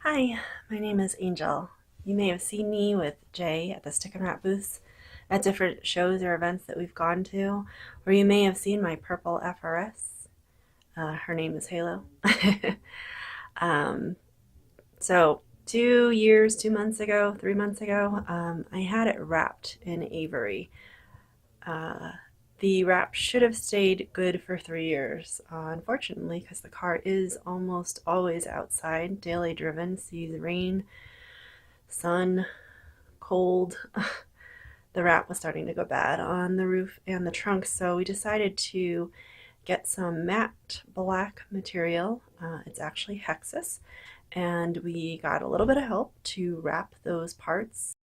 Hi, my name is Angel. You may have seen me with Jay at the Stick and Wrap booths at different shows or events that we've gone to, or you may have seen my purple FRS. Her name is Halo. um, so 2 years, 2 months ago, 3 months ago, I had it wrapped in Avery. Uh, the wrap should have stayed good for 3 years, unfortunately, because the car is almost always outside, daily driven, sees rain, sun, cold. The wrap was starting to go bad on the roof and the trunk, so we decided to get some matte black material. It's actually Hexus, and we got a little bit of help to wrap those parts